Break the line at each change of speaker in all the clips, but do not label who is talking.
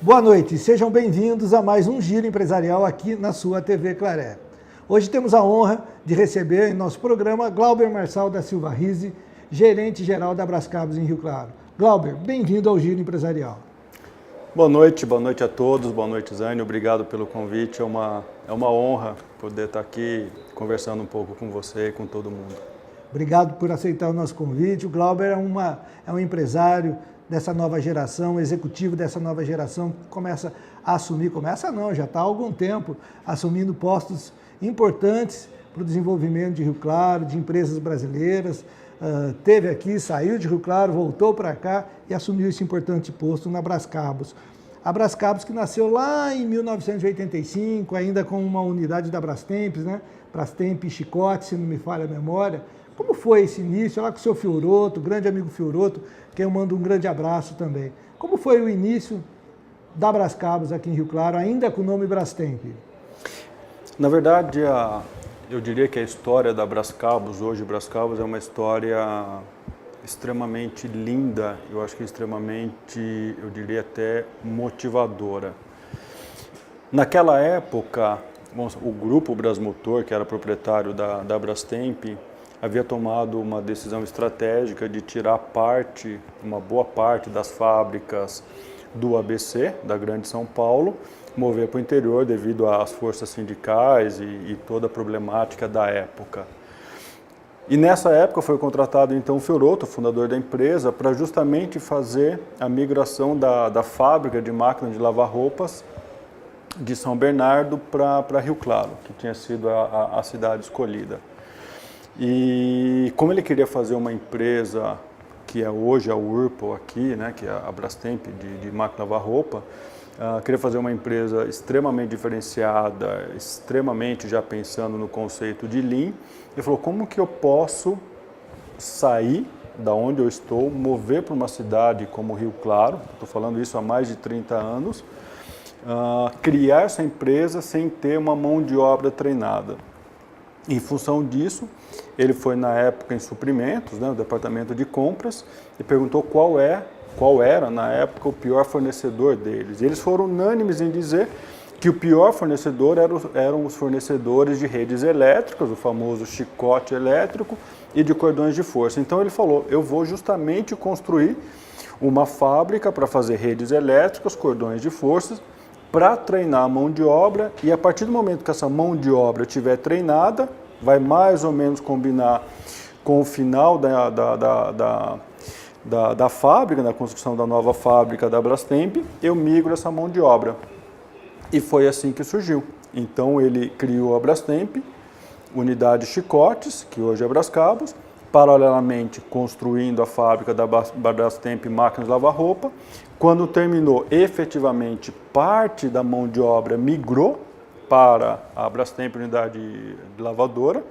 Boa noite, sejam bem-vindos a mais um Giro Empresarial aqui na sua TV Claré. Hoje temos a honra de receber em nosso programa Glauber Marçal da Silva Rizzi, gerente-geral da Abrascabos em Rio Claro. Glauber, bem-vindo ao Giro Empresarial.
Boa noite a todos, boa noite Zane, obrigado pelo convite, é uma honra poder estar aqui conversando um pouco com você e com todo mundo.
Obrigado por aceitar o nosso convite. O Glauber é um empresário dessa nova geração, executivo dessa nova geração, que começa a assumir, já está há algum tempo assumindo postos importantes para o desenvolvimento de Rio Claro, de empresas brasileiras. Teve aqui, saiu de Rio Claro, voltou para cá e assumiu esse importante posto na Abrascabos. A Abrascabos que nasceu lá em 1985, ainda com uma unidade da Brastemp, né? Brastemp e Chicote, se não me falha a memória. Como foi esse início? Lá com o seu Fioroto, grande amigo Fioroto, quem eu mando um grande abraço também. Como foi o início da Abrascabos aqui em Rio Claro, ainda com o nome Brastemp?
Na verdade, eu diria que a história da Abrascabos, hoje Abrascabos, é uma história extremamente linda, eu acho que extremamente, eu diria até motivadora. Naquela época, o grupo Brasmotor, que era proprietário da Brastemp, havia tomado uma decisão estratégica de tirar uma boa parte das fábricas do ABC, da Grande São Paulo, mover para o interior devido às forças sindicais e toda a problemática da época. E nessa época foi contratado então o Fioroto, fundador da empresa, para justamente fazer a migração da fábrica de máquina de lavar roupas de São Bernardo para Rio Claro, que tinha sido a cidade escolhida. E como ele queria fazer uma empresa que é hoje a Whirlpool aqui, né, que é a Brastemp de máquina de lavar roupa, queria fazer uma empresa extremamente diferenciada, extremamente já pensando no conceito de Lean. Ele falou, como que eu posso sair da onde eu estou, mover para uma cidade como Rio Claro, estou falando isso há mais de 30 anos, criar essa empresa sem ter uma mão de obra treinada. Em função disso, ele foi na época em suprimentos, né, no departamento de compras, e perguntou qual era na época o pior fornecedor deles. E eles foram unânimes em dizer que o pior fornecedor eram os fornecedores de redes elétricas, o famoso chicote elétrico, e de cordões de força. Então ele falou, eu vou justamente construir uma fábrica para fazer redes elétricas, cordões de força, para treinar a mão de obra, e a partir do momento que essa mão de obra estiver treinada, vai mais ou menos combinar com o final da fábrica, da construção da nova fábrica da Brastemp, eu migro essa mão de obra. E foi assim que surgiu. Então ele criou a Brastemp, unidade Chicotes, que hoje é Abrascabos, paralelamente construindo a fábrica da Brastemp Máquinas de Lavar Roupa. Quando terminou, efetivamente, parte da mão de obra migrou para a Brastemp Unidade de Lavadora,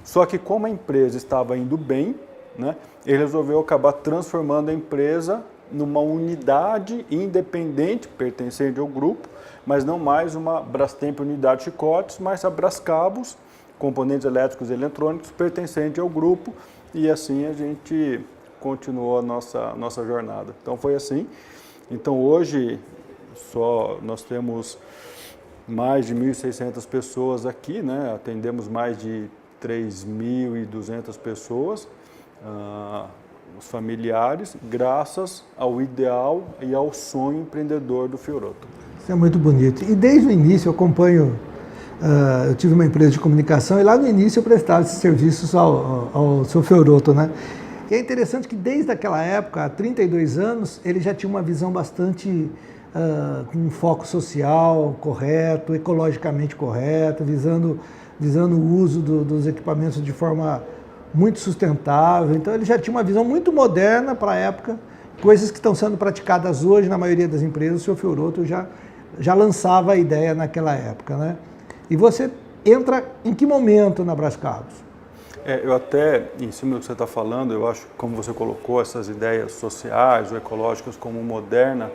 só que como a empresa estava indo bem, né, ele resolveu acabar transformando a empresa numa unidade independente, pertencente ao grupo, mas não mais uma Brastemp Unidade Chicotes, mas a Abrascabos, componentes elétricos e eletrônicos, pertencente ao grupo, e assim a gente continuou a nossa jornada. Então foi assim. Então hoje nós temos mais de 1.600 pessoas aqui, né? Atendemos mais de 3.200 pessoas, os familiares, graças ao ideal e ao sonho empreendedor do Fioroto.
Isso é muito bonito. E desde o início eu acompanho, eu tive uma empresa de comunicação e lá no início eu prestava esses serviços ao seu Fioroto, né? E é interessante que desde aquela época, há 32 anos, ele já tinha uma visão bastante com um foco social correto, ecologicamente correto, visando o uso dos equipamentos de forma muito sustentável. Então ele já tinha uma visão muito moderna para a época, coisas que estão sendo praticadas hoje na maioria das empresas. O seu Fioroto já lançava a ideia naquela época, né? E você entra em que momento na Abrascabos?
Eu até, em cima do que você está falando, eu acho que como você colocou essas ideias sociais ou ecológicas como moderna,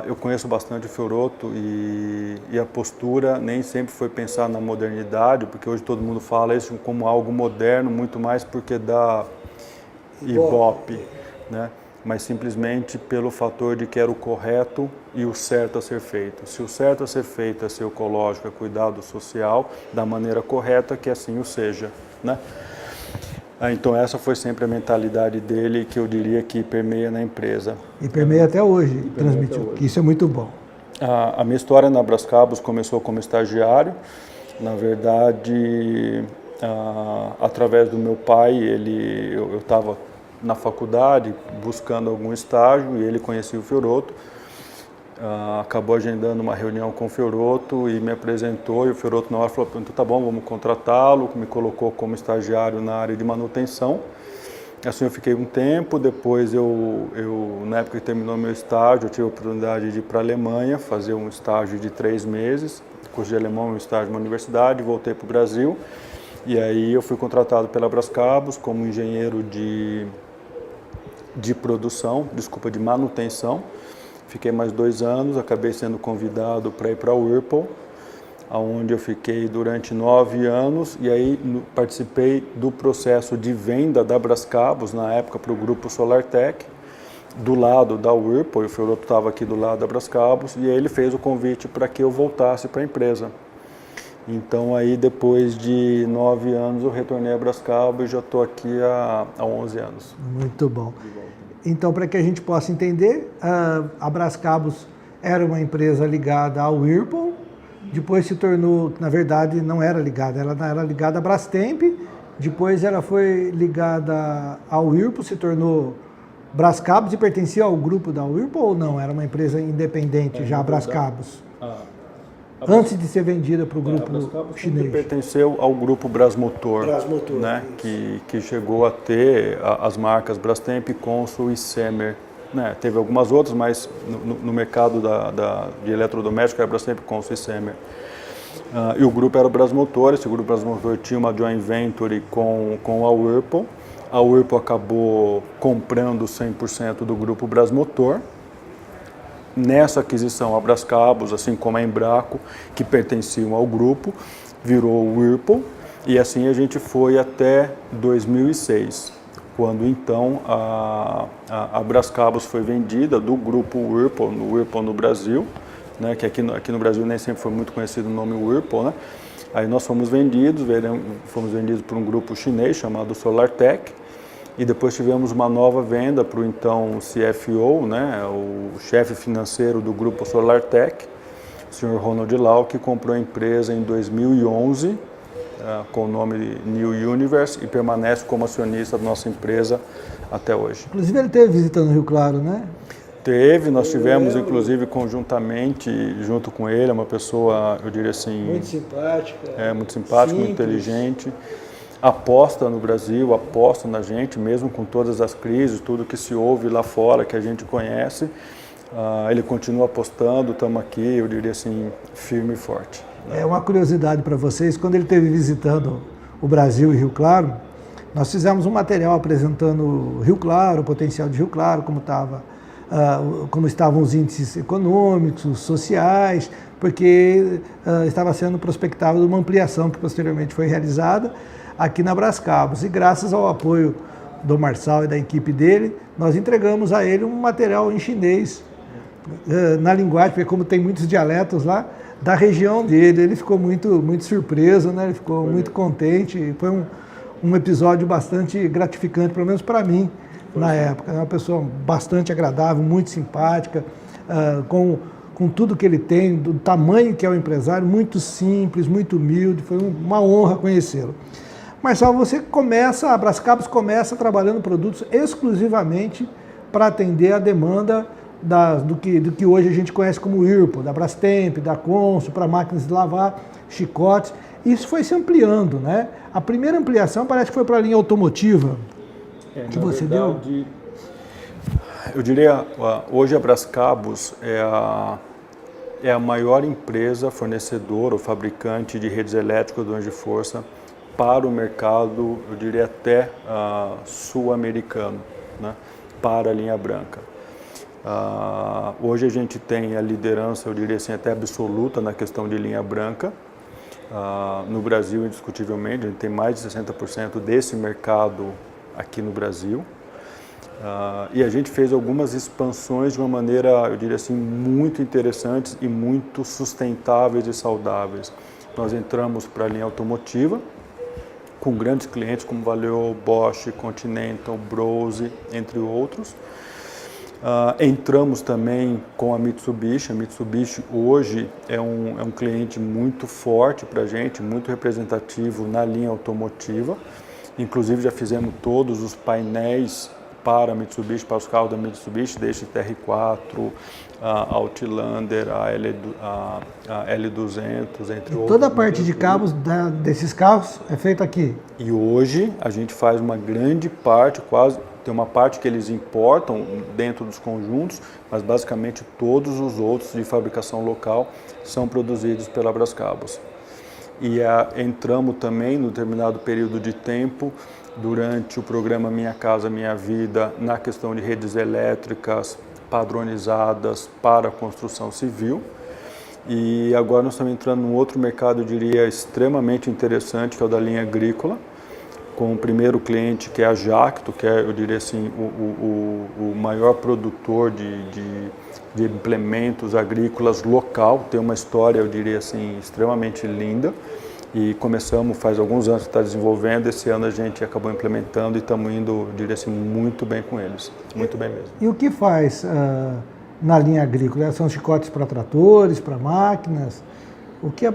eu conheço bastante o Fioroto e a postura nem sempre foi pensar na modernidade, porque hoje todo mundo fala isso como algo moderno, muito mais porque dá Ibope, né? mas simplesmente pelo fator de que era o correto e o certo a ser feito. Se o certo a ser feito é ser ecológico, é cuidado social, da maneira correta, que assim o seja, né? Então essa foi sempre a mentalidade dele, que eu diria que permeia na empresa.
E permeia até hoje, transmitiu, que isso é muito bom.
A minha história na Brascabos começou como estagiário. Na verdade, através do meu pai, eu estava na faculdade buscando algum estágio e ele conhecia o Fioroto. Acabou agendando uma reunião com o Fioroto e me apresentou, e o Fioroto na hora falou, então tá bom, vamos contratá-lo, me colocou como estagiário na área de manutenção. Assim eu fiquei um tempo, depois na época que terminou meu estágio, eu tive a oportunidade de ir para a Alemanha, fazer um estágio de 3 meses, curso de alemão, um estágio na universidade, voltei para o Brasil, e aí eu fui contratado pela Brascabos como engenheiro de manutenção. Fiquei mais 2 anos, acabei sendo convidado para ir para a Whirlpool, onde eu fiquei durante 9 anos, e aí participei do processo de venda da Brascabos, na época para o grupo SolarTech, do lado da Whirlpool. O Fioroto estava aqui do lado da Brascabos, e aí ele fez o convite para que eu voltasse para a empresa. Então aí depois de 9 anos eu retornei a Brascabos e já estou aqui há 11 anos.
Muito bom. Então, para que a gente possa entender, a Brascabos era uma empresa ligada ao Whirlpool, depois se tornou, na verdade não era ligada, ela era ligada à Brastemp, depois ela foi ligada ao Whirlpool, se tornou Brascabos e pertencia ao grupo da Whirlpool ou não? Era uma empresa independente já, a Brascabos? Antes de ser vendida para o grupo chinês.
Pertenceu ao grupo Brasmotor, né, que chegou a ter as marcas Brastemp, Consul e Semer. Né, teve algumas outras, mas no mercado de eletrodoméstico era Brastemp, Consul e Semer. E o grupo era o Brasmotor. Esse grupo Brasmotor tinha uma joint venture com a Whirlpool. A Whirlpool acabou comprando 100% do grupo Brasmotor. Nessa aquisição, a Brascabos, assim como a Embraco, que pertenciam ao grupo, virou o Whirlpool, e assim a gente foi até 2006, quando então a Brascabos foi vendida do grupo Whirlpool no Brasil, né, que aqui no Brasil nem sempre foi muito conhecido o nome Whirlpool, né? Aí nós fomos vendidos por um grupo chinês chamado SolarTech. E depois tivemos uma nova venda para o então CFO, né, o chefe financeiro do grupo SolarTech, o senhor Ronald Lau, que comprou a empresa em 2011, com o nome de New Universe, e permanece como acionista da nossa empresa até hoje.
Inclusive ele esteve visitando o Rio Claro, né?
Nós tivemos inclusive conjuntamente, junto com ele, uma pessoa, eu diria assim...
Muito simpática.
Muito simpática, muito inteligente. Aposta no Brasil, aposta na gente, mesmo com todas as crises, tudo que se ouve lá fora, que a gente conhece, ele continua apostando, estamos aqui, eu diria assim, firme e forte.
É uma curiosidade para vocês, quando ele esteve visitando o Brasil e Rio Claro, nós fizemos um material apresentando Rio Claro, o potencial de Rio Claro, como estavam os índices econômicos, sociais, porque estava sendo prospectável uma ampliação que posteriormente foi realizada aqui na Brascabos. E graças ao apoio do Marçal e da equipe dele, nós entregamos a ele um material em chinês, na linguagem, porque como tem muitos dialetos lá, da região dele. Ele ficou muito surpreso, né? Ele ficou muito contente. Foi um episódio bastante gratificante, pelo menos para mim, na época. É uma pessoa bastante agradável, muito simpática, com tudo que ele tem, do tamanho que é o empresário, muito simples, muito humilde. Foi uma honra conhecê-lo. Marçal, a Brascabos começa trabalhando produtos exclusivamente para atender a demanda do que hoje a gente conhece como Whirlpool, da Brastemp, da Consul, para máquinas de lavar, chicotes. Isso foi se ampliando, né? A primeira ampliação parece que foi para a linha automotiva que você deu.
Eu diria, hoje a Brascabos é a maior empresa fornecedora ou fabricante de redes elétricas de força para o mercado, eu diria até sul-americano, né, para a linha branca. Hoje a gente tem a liderança, eu diria assim, até absoluta na questão de linha branca. No Brasil, indiscutivelmente, a gente tem mais de 60% desse mercado aqui no Brasil. E a gente fez algumas expansões de uma maneira, eu diria assim, muito interessantes e muito sustentáveis e saudáveis. Nós entramos para a linha automotiva, com grandes clientes como Valeo, Bosch, Continental, Brose, entre outros. Entramos também com a Mitsubishi. A Mitsubishi hoje é um cliente muito forte para a gente, muito representativo na linha automotiva. Inclusive já fizemos todos os painéis para a Mitsubishi, para os carros da Mitsubishi, desde TR4, a Outlander, a L200, entre outros.
Toda a parte de cabos desses carros é feita aqui?
E hoje a gente faz uma grande parte, quase, tem uma parte que eles importam dentro dos conjuntos, mas basicamente todos os outros de fabricação local são produzidos pela Brascabos. E entramos também, no determinado período de tempo, durante o programa Minha Casa Minha Vida, na questão de redes elétricas padronizadas para a construção civil. E agora nós estamos entrando num outro mercado, eu diria, extremamente interessante, que é o da linha agrícola, com o primeiro cliente, que é a Jacto, que é, eu diria assim, o maior produtor de implementos agrícolas local. Tem uma história, eu diria assim, extremamente linda. E começamos faz alguns anos que está desenvolvendo, esse ano a gente acabou implementando e estamos indo, eu diria assim, muito bem com eles, muito bem mesmo.
E o que faz na linha agrícola? São chicotes para tratores, para máquinas? O que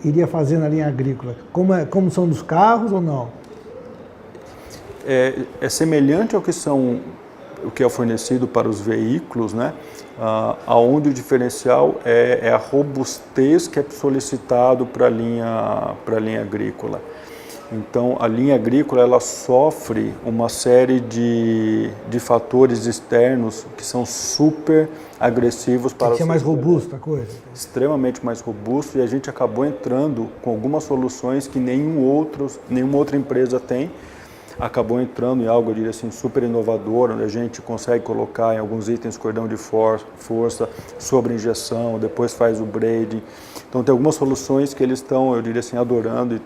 iria fazer na linha agrícola? Como são dos carros ou não?
É semelhante ao que é fornecido para os veículos, né? Onde o diferencial é a robustez que é solicitado para a linha agrícola. Então, a linha agrícola ela sofre uma série de fatores externos que são super agressivos para
ser mais robusta a coisa?
Extremamente mais robusto, e a gente acabou entrando com algumas soluções que nenhuma outra empresa tem. Acabou entrando em algo, eu diria assim, super inovador, onde a gente consegue colocar em alguns itens cordão de força, sobre injeção, depois faz o braiding. Então tem algumas soluções que eles estão, eu diria assim, adorando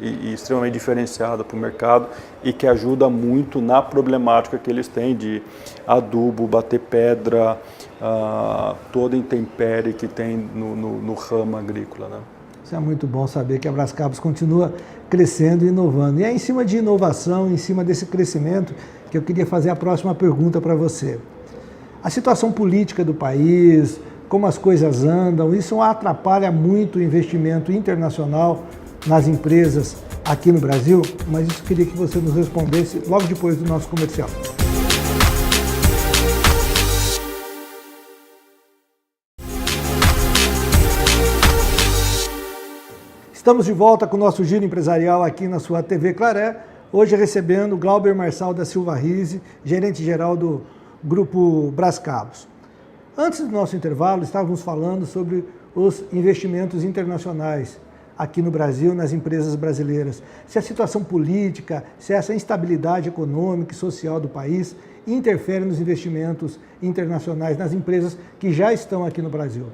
e extremamente diferenciadas para o mercado e que ajuda muito na problemática que eles têm de adubo, bater pedra, toda intempérie que tem no ramo agrícola, né?
Isso é muito bom saber que a Brascabos continua crescendo e inovando. E é em cima de inovação, em cima desse crescimento, que eu queria fazer a próxima pergunta para você. A situação política do país, como as coisas andam, isso atrapalha muito o investimento internacional nas empresas aqui no Brasil? Mas isso eu queria que você nos respondesse logo depois do nosso comercial. Estamos de volta com o nosso giro empresarial aqui na sua TV Claré, hoje recebendo Glauber Marçal da Silva Rizzi, gerente-geral do Grupo Brascabos. Antes do nosso intervalo, estávamos falando sobre os investimentos internacionais aqui no Brasil, nas empresas brasileiras. Se a situação política, se essa instabilidade econômica e social do país interfere nos investimentos internacionais, nas empresas que já estão aqui no Brasil.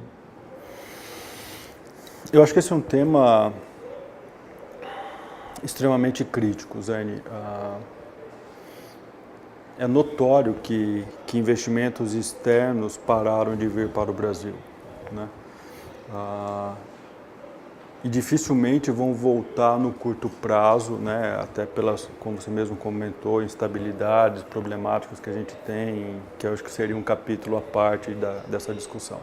Eu acho que esse é um tema extremamente crítico, Zane. É notório que investimentos externos pararam de vir para o Brasil, né? E dificilmente vão voltar no curto prazo, né? Até pelas, como você mesmo comentou, instabilidades, problemáticas que a gente tem, que eu acho que seria um capítulo à parte dessa discussão.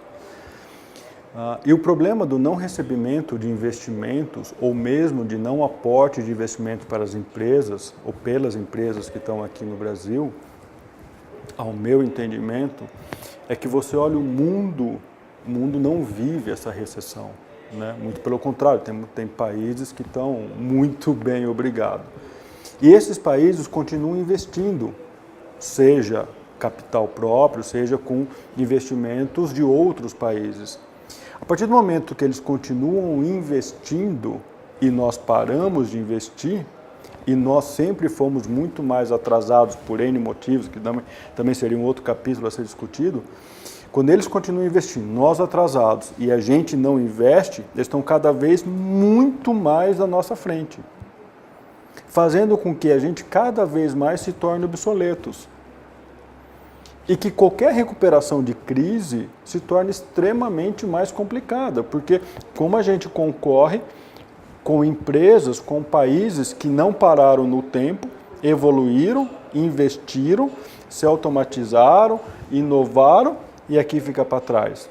E o problema do não recebimento de investimentos, ou mesmo de não aporte de investimentos para as empresas, ou pelas empresas que estão aqui no Brasil, ao meu entendimento, é que você olha o mundo não vive essa recessão, né? Muito pelo contrário, tem países que estão muito bem, obrigado. E esses países continuam investindo, seja capital próprio, seja com investimentos de outros países. A partir do momento que eles continuam investindo e nós paramos de investir, e nós sempre fomos muito mais atrasados por N motivos, que também seria um outro capítulo a ser discutido, quando eles continuam investindo, nós atrasados, e a gente não investe, eles estão cada vez muito mais à nossa frente. fazendo com que a gente cada vez mais se torne obsoletos. E que qualquer recuperação de crise se torne extremamente mais complicada, porque como a gente concorre com empresas, com países que não pararam no tempo, evoluíram, investiram, se automatizaram, inovaram e aqui fica para trás.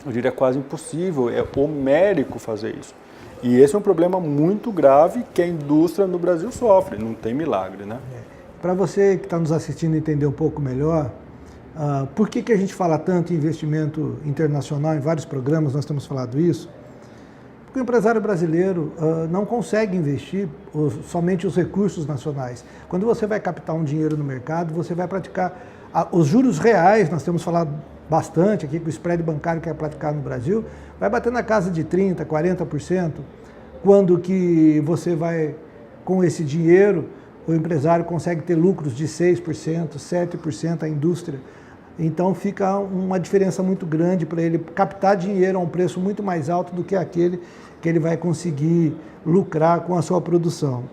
Eu diria quase impossível, é homérico fazer isso. E esse é um problema muito grave que a indústria no Brasil sofre, não tem milagre, né?
Para você que está nos assistindo entender um pouco melhor, por que a gente fala tanto em investimento internacional, em vários programas nós temos falado isso? Porque o empresário brasileiro não consegue investir somente os recursos nacionais. Quando você vai captar um dinheiro no mercado, você vai praticar os juros reais, nós temos falado bastante aqui que o spread bancário que é praticado no Brasil, vai bater na casa de 30%, 40%, quando que você vai, com esse dinheiro, o empresário consegue ter lucros de 6%, 7% a indústria. Então fica uma diferença muito grande para ele captar dinheiro a um preço muito mais alto do que aquele que ele vai conseguir lucrar com a sua produção.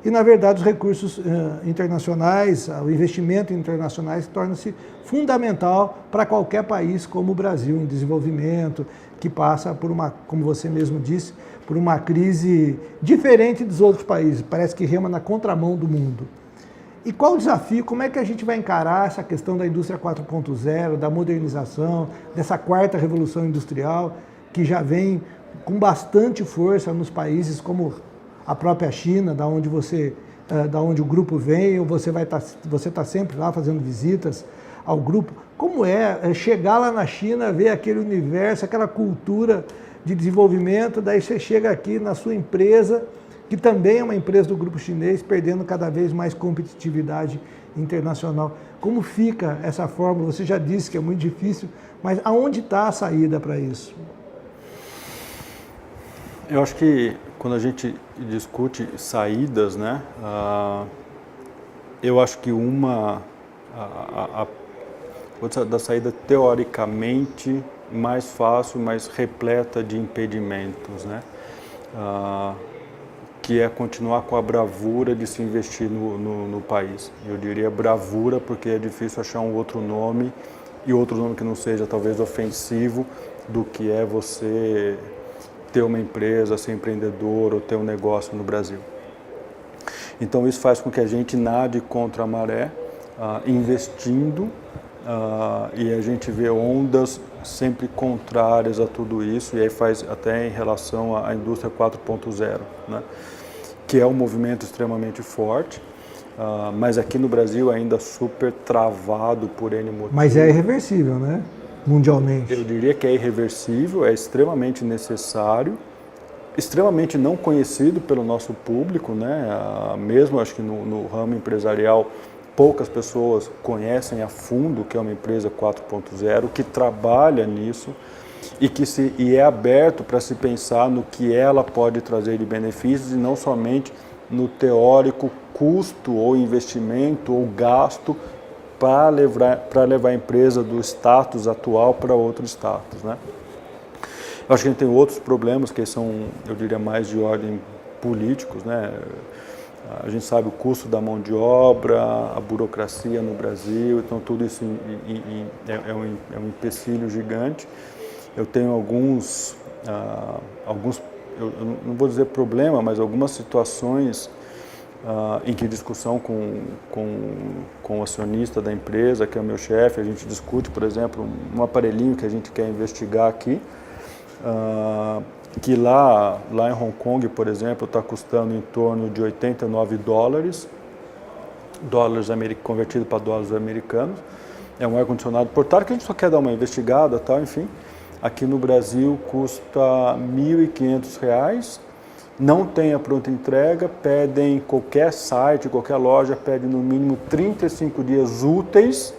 E, na verdade, os recursos internacionais, o investimento internacional torna-se fundamental para qualquer país como o Brasil, em desenvolvimento, que passa por uma, como você mesmo disse, por uma crise diferente dos outros países, parece que rema na contramão do mundo. E qual o desafio, como é que a gente vai encarar essa questão da indústria 4.0, da modernização, dessa quarta revolução industrial, que já vem com bastante força nos países como a própria China, da onde o grupo vem, ou você está sempre lá fazendo visitas ao grupo. Como é chegar lá na China, ver aquele universo, aquela cultura de desenvolvimento, daí você chega aqui na sua empresa, que também é uma empresa do grupo chinês, perdendo cada vez mais competitividade internacional. Como fica essa fórmula? Você já disse que é muito difícil, mas aonde está a saída para isso?
Eu acho que quando a gente discute saídas, né, eu acho que da saída teoricamente mais fácil, mais repleta de impedimentos, né, que é continuar com a bravura de se investir no país. Eu diria bravura porque é difícil achar um outro nome, e outro nome que não seja talvez ofensivo, do que é você ter uma empresa, ser empreendedor ou ter um negócio no Brasil. Então isso faz com que a gente nade contra a maré, investindo, e a gente vê ondas sempre contrárias a tudo isso, e aí faz até em relação à indústria 4.0, né? Que é um movimento extremamente forte, mas aqui no Brasil ainda super travado por N motivos.
Mas é irreversível, né? Mundialmente.
Eu diria que é irreversível, é extremamente necessário, extremamente não conhecido pelo nosso público, né? Mesmo acho que no ramo empresarial, poucas pessoas conhecem a fundo o que é uma empresa 4.0, que trabalha nisso e é aberto para se pensar no que ela pode trazer de benefícios e não somente no teórico custo ou investimento ou gasto para levar a empresa do status atual para outro status, né? Eu acho que a gente tem outros problemas que são, eu diria, mais de ordem políticos, né? A gente sabe o custo da mão de obra, a burocracia no Brasil, então tudo isso é um empecilho gigante. Eu tenho alguns, eu não vou dizer problema, mas algumas situações em que discussão com o acionista da empresa, que é o meu chefe, a gente discute, por exemplo, um aparelhinho que a gente quer investigar aqui, que lá em Hong Kong, por exemplo, está custando em torno de $89, convertido para dólares americanos. É um ar-condicionado portátil que a gente só quer dar uma investigada, tal, enfim. Aqui no Brasil custa R$ 1.500, não tem a pronta entrega, pedem qualquer site, qualquer loja, pede no mínimo 35 dias úteis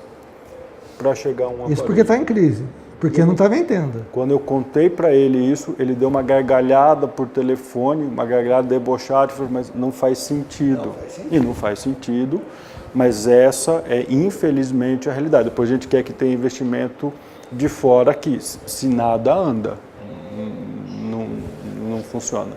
para chegar um aparelho.
Isso porque está em crise, porque não está vendendo.
Quando eu contei para ele isso, ele deu uma gargalhada por telefone, uma gargalhada debochada, e falou, mas não faz sentido. E não faz sentido, mas essa é infelizmente a realidade. Depois a gente quer que tenha investimento de fora aqui, se nada anda, não funciona.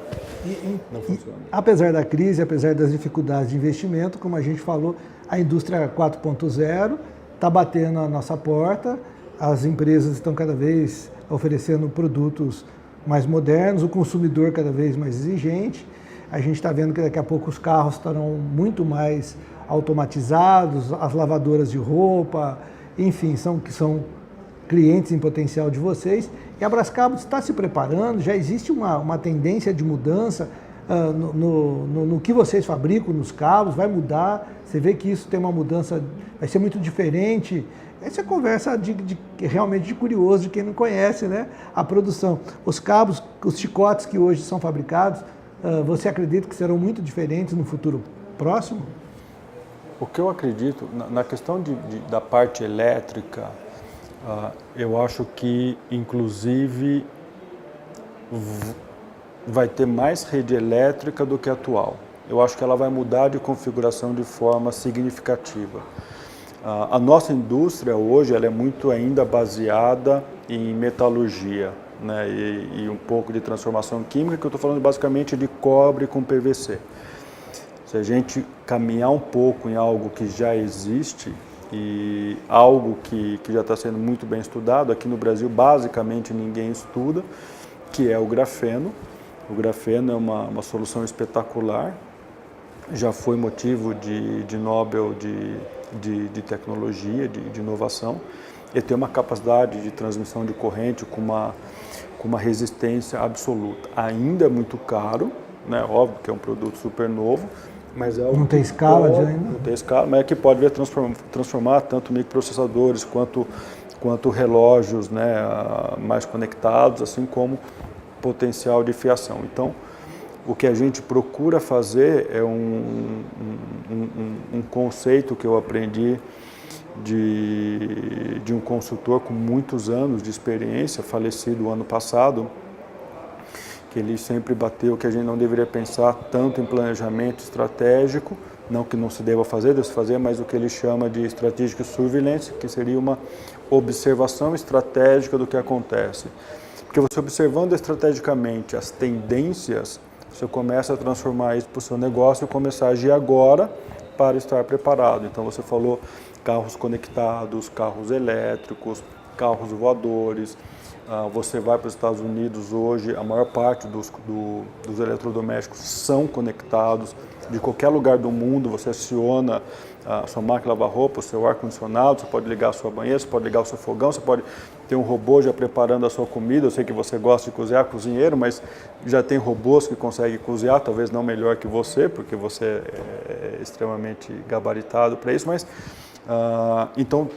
não funciona.
Apesar da crise, apesar das dificuldades de investimento, como a gente falou, a indústria 4.0 está batendo a nossa porta, as empresas estão cada vez oferecendo produtos mais modernos, o consumidor cada vez mais exigente. A gente está vendo que daqui a pouco os carros estarão muito mais automatizados, as lavadoras de roupa, enfim, que são clientes em potencial de vocês. E a Brascabo está se preparando, já existe uma tendência de mudança no que vocês fabricam, nos cabos, vai mudar, você vê que isso tem uma mudança, vai ser muito diferente. Essa é conversa realmente de curioso, de quem não conhece, né? A produção. Os cabos, os chicotes que hoje são fabricados, você acredita que serão muito diferentes no futuro próximo?
O que eu acredito, na questão da parte elétrica, eu acho que, inclusive, vai ter mais rede elétrica do que a atual. Eu acho que ela vai mudar de configuração de forma significativa. A nossa indústria hoje ela é muito ainda baseada em metalurgia, né, e um pouco de transformação química, que eu estou falando basicamente de cobre com PVC. Se a gente caminhar um pouco em algo que já existe e algo que já está sendo muito bem estudado, aqui no Brasil basicamente ninguém estuda, que é o grafeno. O grafeno é uma solução espetacular, já foi motivo de Nobel de tecnologia, de inovação. Ele tem uma capacidade de transmissão de corrente com uma resistência absoluta. Ainda é muito caro, né? Óbvio que é um produto super novo, mas é
não tem escala ainda?
Não tem escala, mas é que pode vir a transformar tanto microprocessadores quanto relógios, né, mais conectados, assim como potencial de fiação. Então, o que a gente procura fazer é um conceito que eu aprendi de um consultor com muitos anos de experiência, falecido ano passado, que ele sempre bateu que a gente não deveria pensar tanto em planejamento estratégico, não que não se deva fazer, deve se fazer, mas o que ele chama de strategic surveillance, que seria uma observação estratégica do que acontece. Porque você observando estrategicamente as tendências, você começa a transformar isso para o seu negócio e começar a agir agora para estar preparado. Então você falou carros conectados, carros elétricos, carros voadores. Você vai para os Estados Unidos hoje, a maior parte dos eletrodomésticos são conectados. De qualquer lugar do mundo, você aciona a sua máquina de lavar roupa, o seu ar-condicionado, você pode ligar a sua banheira, você pode ligar o seu fogão, você pode ter um robô já preparando a sua comida. Eu sei que você gosta de cozinhar, cozinheiro, mas já tem robôs que conseguem cozinhar, talvez não melhor que você, porque você é extremamente gabaritado para isso, mas então,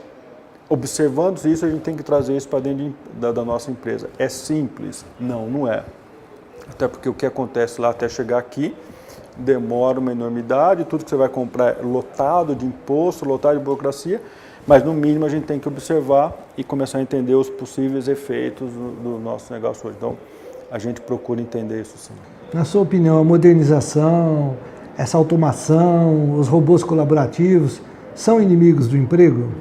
observando isso, a gente tem que trazer isso para dentro da nossa empresa. É simples? Não, não é. Até porque o que acontece lá até chegar aqui demora uma enormidade, tudo que você vai comprar é lotado de imposto, lotado de burocracia, mas no mínimo a gente tem que observar e começar a entender os possíveis efeitos do nosso negócio hoje. Então, a gente procura entender isso sim.
Na sua opinião, a modernização, essa automação, os robôs colaborativos são inimigos do emprego?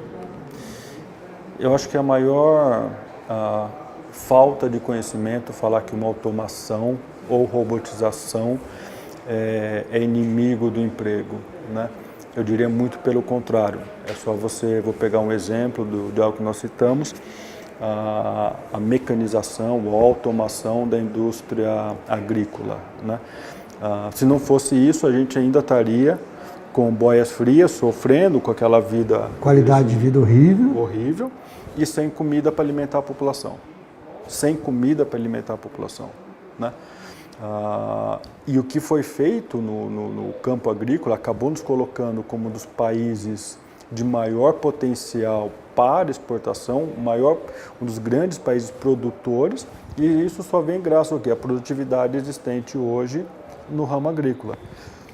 Eu acho que a maior falta de conhecimento falar que uma automação ou robotização é inimigo do emprego, né? Eu diria muito pelo contrário. É só vou pegar um exemplo de algo que nós citamos, a mecanização ou a automação da indústria agrícola, né? Se não fosse isso, a gente ainda estaria com boias frias, sofrendo com aquela vida...
Qualidade de vida horrível.
Horrível, e sem comida para alimentar a população. Sem comida para alimentar a população, né? E o que foi feito no campo agrícola acabou nos colocando como um dos países de maior potencial para exportação, um dos grandes países produtores, e isso só vem graças ao quê? A produtividade existente hoje no ramo agrícola.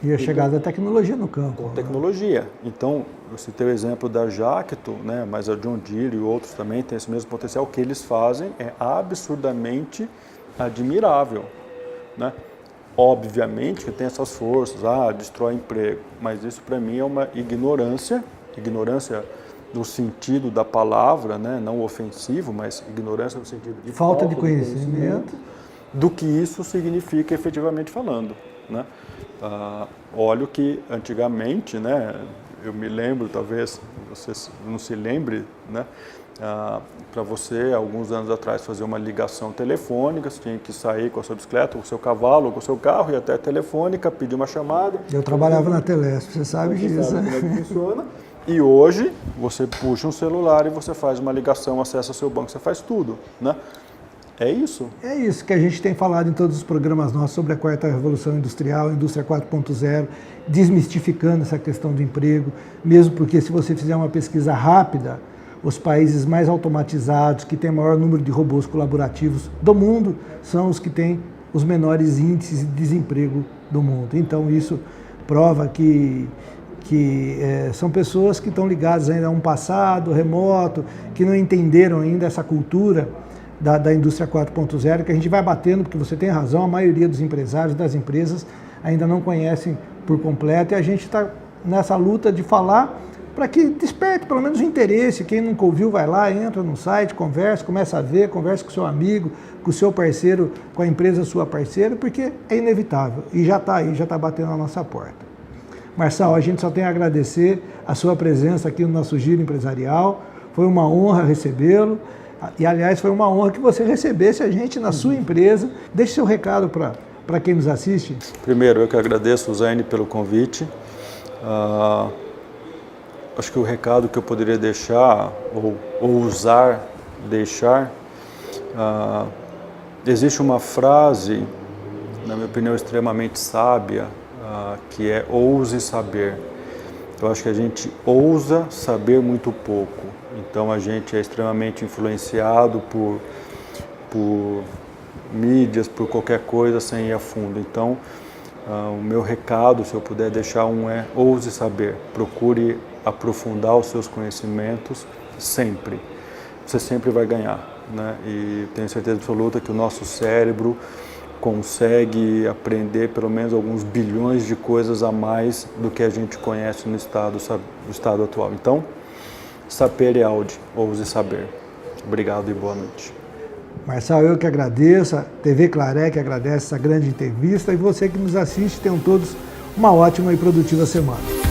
E a chegada da tecnologia no campo.
Com tecnologia. Então, eu citei o exemplo da Jacto, né, mas a John Deere e outros também têm esse mesmo potencial. O que eles fazem é absurdamente admirável, né? Obviamente que tem essas forças, destrói emprego, mas isso para mim é uma ignorância no sentido da palavra, né, não ofensivo, mas ignorância no sentido de
falta de conhecimento,
do que isso significa efetivamente falando, né? Olha que antigamente, né, eu me lembro, talvez você não se lembre, né, para você, alguns anos atrás, fazer uma ligação telefônica, você tinha que sair com a sua bicicleta, com o seu cavalo, com o seu carro, ir até a telefônica, pedir uma chamada.
Eu trabalhava na Telesp, você sabe disso.
Sabe como é que funciona. E hoje, você puxa um celular e você faz uma ligação, acessa o seu banco, você faz tudo, né? É isso.
É isso que a gente tem falado em todos os programas nossos sobre a quarta revolução industrial, a indústria 4.0, desmistificando essa questão do emprego, mesmo porque se você fizer uma pesquisa rápida, os países mais automatizados, que têm maior número de robôs colaborativos do mundo, são os que têm os menores índices de desemprego do mundo. Então isso prova que são pessoas que estão ligadas ainda a um passado remoto, que não entenderam ainda essa cultura da indústria 4.0, que a gente vai batendo, porque você tem razão, a maioria dos empresários, das empresas, ainda não conhecem por completo, e a gente está nessa luta de falar para que desperte pelo menos o interesse. Quem nunca ouviu, vai lá, entra no site, conversa, começa a ver, conversa com o seu amigo, com o seu parceiro, com a empresa sua parceira, porque é inevitável, e já está aí, já está batendo na nossa porta. Marçal, a gente só tem a agradecer a sua presença aqui no nosso Giro Empresarial, foi uma honra recebê-lo. E, aliás, foi uma honra que você recebesse a gente na sua empresa. Deixe seu recado para quem nos assiste.
Primeiro, eu que agradeço, Zaine, pelo convite. Acho que o recado que eu poderia deixar, ou ousar deixar, existe uma frase, na minha opinião, extremamente sábia, que é ouse saber. Eu acho que a gente ousa saber muito pouco. Então a gente é extremamente influenciado por mídias, por qualquer coisa sem ir a fundo. Então o meu recado, se eu puder deixar é ouse saber. Procure aprofundar os seus conhecimentos sempre. Você sempre vai ganhar, né? E tenho certeza absoluta que o nosso cérebro consegue aprender pelo menos alguns bilhões de coisas a mais do que a gente conhece no estado atual. Então, sapere aude, ouse saber. Obrigado e boa noite.
Marçal, eu que agradeço, a TV Claré que agradece essa grande entrevista, e você que nos assiste, tenham todos uma ótima e produtiva semana.